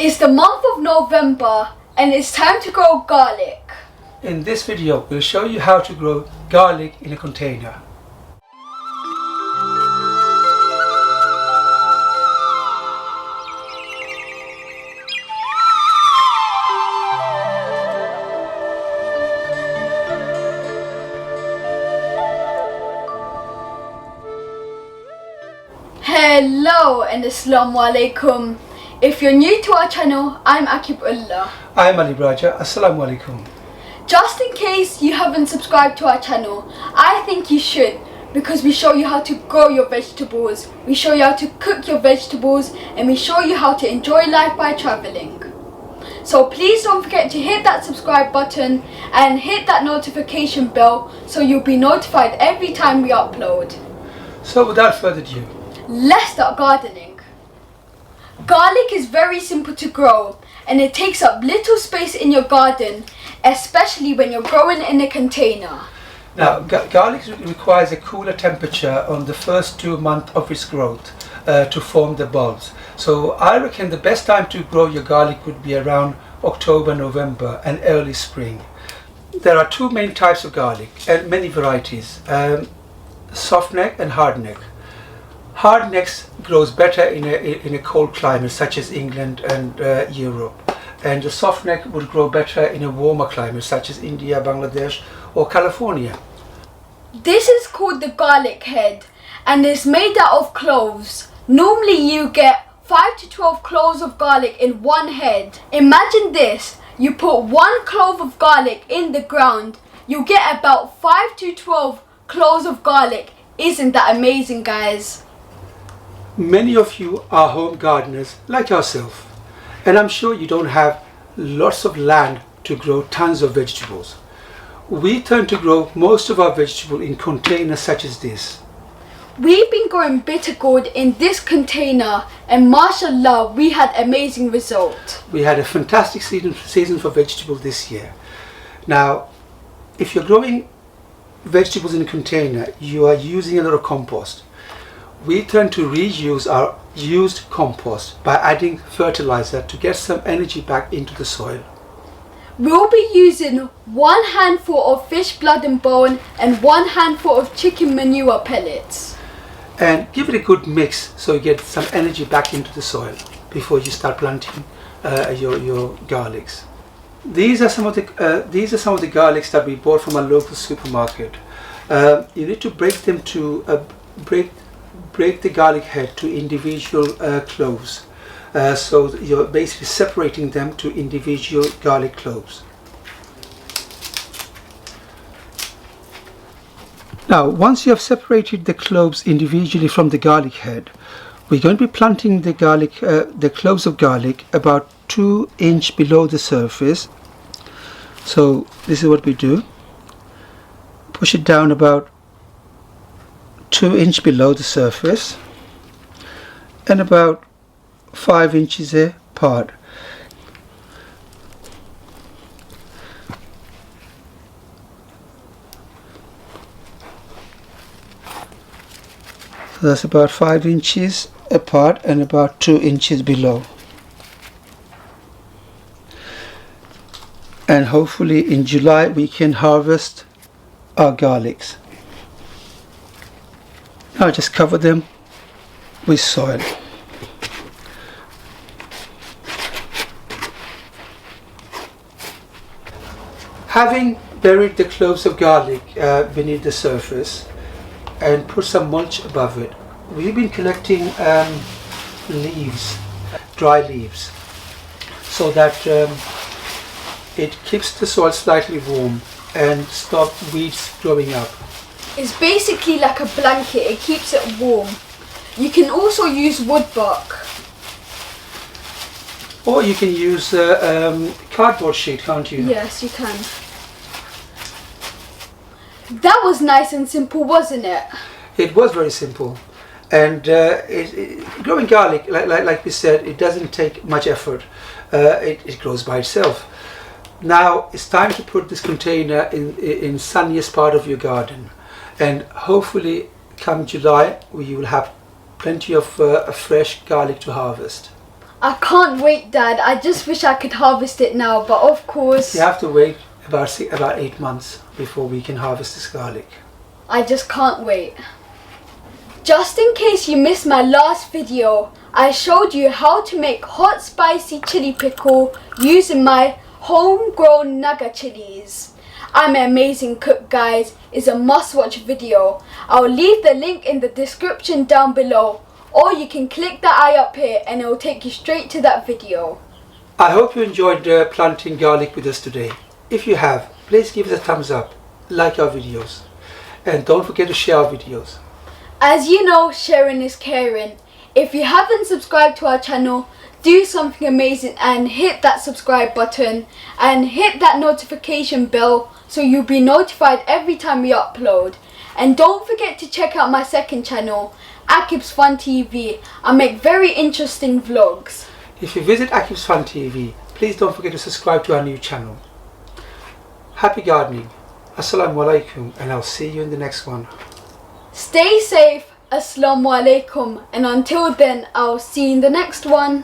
It's the month of November and it's time to grow garlic. In this video, we'll show you how to grow garlic in a container. Hello and Assalamu alaikum. If you're new to our channel, I'm Akibullah. I'm Ali Raja. Assalamu alaikum. Just in case you haven't subscribed to our channel, I think you should, because we show you how to grow your vegetables, we show you how to cook your vegetables, and we show you how to enjoy life by traveling. So please don't forget to hit that subscribe button and hit that notification bell so you'll be notified every time we upload. So without further ado, let's start gardening. Garlic is very simple to grow and it takes up little space in your garden, especially when you're growing in a container. now garlic requires a cooler temperature on the first 2 months of its growth to form the bulbs. So I reckon the best time to grow your garlic would be around October, November and early spring. There are two main types of garlic and many varieties, soft neck and hard neck. Hard necks grows better in a cold climate such as England and Europe, and the soft neck would grow better in a warmer climate such as India, Bangladesh or California. This is called the garlic head and is made out of cloves. Normally you get 5 to 12 cloves of garlic in one head. Imagine this, you put 1 clove of garlic in the ground, you get about 5 to 12 cloves of garlic. Isn't that amazing, guys? Many of you are home gardeners like yourself, and I'm sure you don't have lots of land to grow tons of vegetables. We tend to grow most of our vegetables in containers such as this. We've been growing bitter gourd in this container and mashallah, we had amazing result. We had a fantastic season for vegetables this year. Now, if you're growing vegetables in a container, you are using a lot of compost. We tend to reuse our used compost by adding fertilizer to get some energy back into the soil. We'll be using 1 handful of fish blood and bone and 1 handful of chicken manure pellets. And give it a good mix so you get some energy back into the soil before you start planting your garlics. These are some of the garlics that we bought from our local supermarket. You need to break them to break the garlic head to individual cloves. So you're basically separating them to individual garlic cloves. Now, once you have separated the cloves individually from the garlic head, we're going to be planting the cloves of garlic about 2 inches below the surface. So this is what we do. Push it down about 2 inches below the surface and about 5 inches apart. So that's about 5 inches apart and about 2 inches below. And hopefully in July we can harvest our garlics. Now just cover them with soil. Having buried the cloves of garlic beneath the surface and put some mulch above it, we've been collecting leaves, dry leaves, so that it keeps the soil slightly warm and stops weeds growing up. It's basically like a blanket, it keeps it warm. You can also use wood bark. Or you can use cardboard sheet, can't you? Yes, you can. That was nice and simple, wasn't it? It was very simple. And growing garlic, like we said, it doesn't take much effort. It grows by itself. Now it's time to put this container in sunniest part of your garden. And hopefully come July you will have plenty of fresh garlic to harvest. I can't wait, Dad. I just wish I could harvest it now, but of course... You have to wait about 8 months before we can harvest this garlic. I just can't wait. Just in case you missed my last video, I showed you how to make hot spicy chili pickle using my homegrown Naga chilies. I'm an amazing cook, guys. It's a must-watch video. I'll leave the link in the description down below, or you can click the eye up here and it will take you straight to that video. I hope you enjoyed planting garlic with us today. If you have, please give us a thumbs up, like our videos, and don't forget to share our videos. As you know, sharing is caring. If you haven't subscribed to our channel, do something amazing and hit that subscribe button and hit that notification bell so you'll be notified every time we upload. And don't forget to check out my second channel, Akib's Fun TV. I make very interesting vlogs. If you visit Akib's Fun TV, please don't forget to subscribe to our new channel. Happy gardening. Assalamu alaikum, and I'll see you in the next one. Stay safe. Assalamu alaikum, and until then I'll see you in the next one.